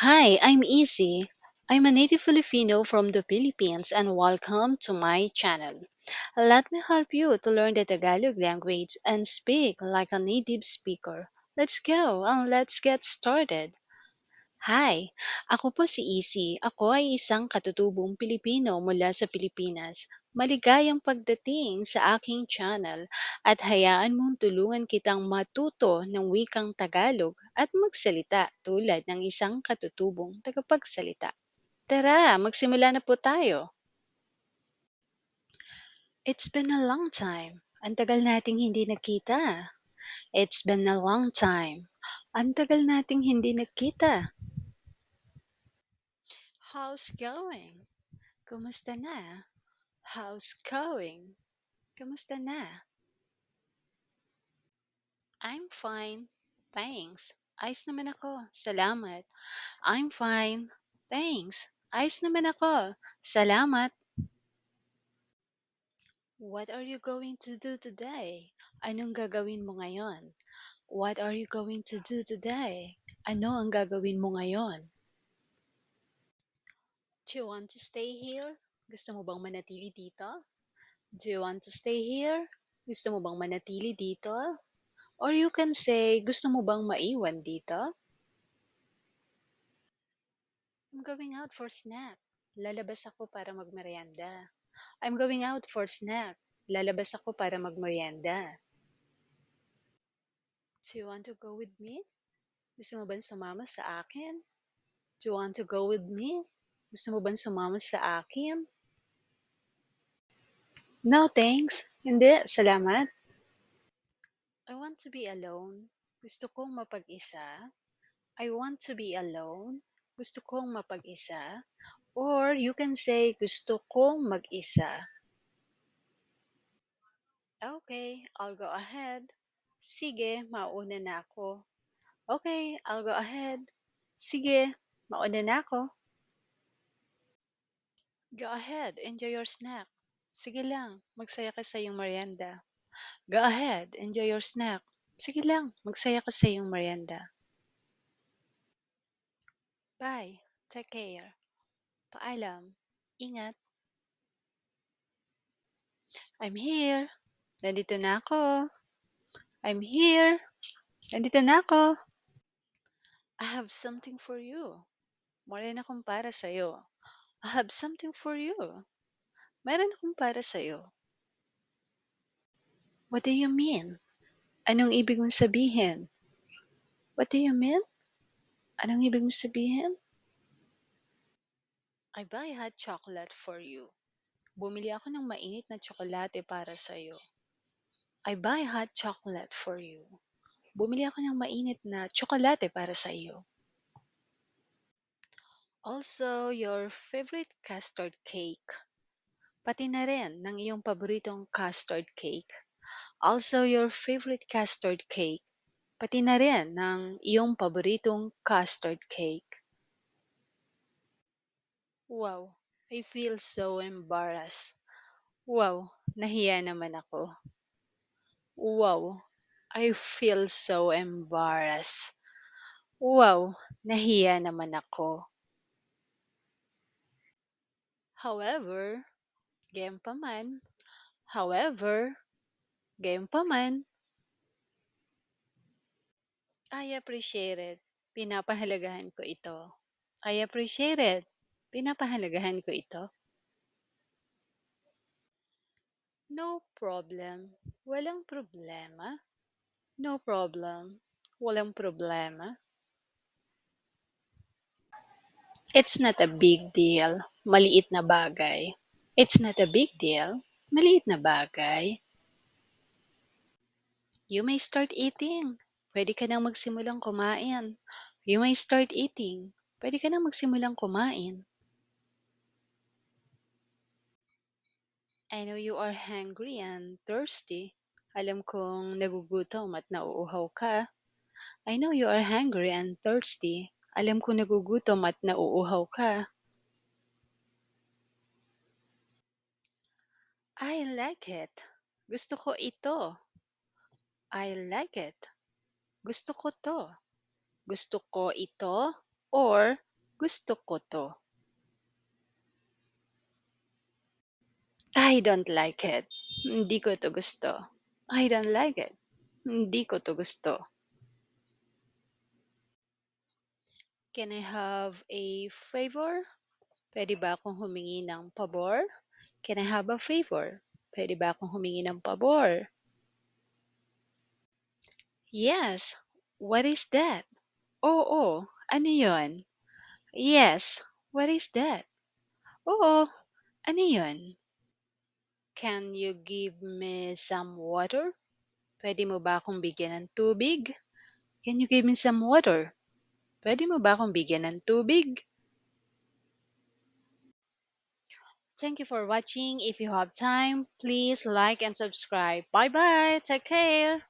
Hi, I'm Easy. I'm a native Filipino from the Philippines and welcome to my channel. Let me help you to learn the Tagalog language and speak like a native speaker. Let's go and let's get started. Hi, ako po si Easy. Ako ay isang katutubong Pilipino mula sa Pilipinas. Maligayang pagdating sa aking channel at hayaan mong tulungan kitang matuto ng wikang Tagalog at magsalita tulad ng isang katutubong tagapagsalita. Tara, magsimula na po tayo. It's been a long time. Ang tagal nating hindi nakita. It's been a long time. Ang tagal nating hindi nakita. How's going? Kumusta na? How's going? Kamusta na? I'm fine. Thanks. Ayos naman ako. Salamat. I'm fine. Thanks. Ayos naman ako. Salamat. What are you going to do today? Anong gagawin mo ngayon? What are you going to do today? Ano ang gagawin mo ngayon? Do you want to stay here? Gusto mo bang manatili dito? Do you want to stay here? Gusto mo bang manatili dito? Or you can say, gusto mo bang maiwan dito? I'm going out for snack. Lalabas ako para magmerienda. I'm going out for snack. Lalabas ako para magmerienda. Do you want to go with me? Gusto mo bang sumama sa akin? Do you want to go with me? Gusto mo bang sumama sa akin? No, thanks. Hindi, salamat. I want to be alone. Gusto kong mapag-isa. I want to be alone. Gusto kong mapag-isa. Or you can say, gusto kong mag-isa. Okay, I'll go ahead. Sige, mauna na ako. Okay, I'll go ahead. Sige, mauna na ako. Go ahead, enjoy your snack. Sige lang, magsaya ka sa iyong merienda. Go ahead, enjoy your snack. Sige lang, magsaya ka sa iyong merienda. Bye, take care. Paalam, ingat. I'm here. Nandito na ako. I'm here. Nandito na ako. I have something for you. Meron akong para sa'yo. I have something for you. Meron akong para sa'yo. What do you mean? Anong ibig mong sabihin? What do you mean? Anong ibig mong sabihin? I buy hot chocolate for you. Bumili ako ng mainit na tsokolate para sa'yo. I buy hot chocolate for you. Bumili ako ng mainit na tsokolate para sa iyo. Also, your favorite custard cake. Pati na rin ng iyong paboritong custard cake. Also, your favorite custard cake. Pati na rin ng iyong paboritong custard cake. Wow, I feel so embarrassed. Wow, nahiya naman ako. Wow, I feel so embarrassed. Wow, nahiya naman ako. However, gayunpaman, however, gayunpaman, I appreciate it. Pinapahalagahan ko ito. I appreciate it. Pinapahalagahan ko ito. No problem. Walang problema. No problem. Walang problema. It's not a big deal. Maliit na bagay. It's not a big deal. Maliit na bagay. You may start eating. Pwede ka nang magsimulang kumain. You may start eating. Pwede ka nang magsimulang kumain. I know you are hungry and thirsty. Alam kong nagugutom at nauuhaw ka. I know you are hungry and thirsty. Alam kong nagugutom at nauuhaw ka. I like it. Gusto ko ito. I like it. Gusto ko to. Gusto ko ito. Or, Gusto ko to. I don't like it. Hindi ko to gusto. I don't like it. Hindi ko to gusto. Can I have a favor? Pwede ba akong humingi ng pabor? Can I have a favor? Pwede ba akong humingi ng pabor? Yes. What is that? Oo. Ano yun? Yes. What is that? Oo. Ano yun? Can you give me some water? Pwede mo ba akong bigyan ng tubig? Can you give me some water? Pwede mo ba akong bigyan ng tubig? Thank you for watching. If you have time, please like and subscribe. Bye bye. Take care.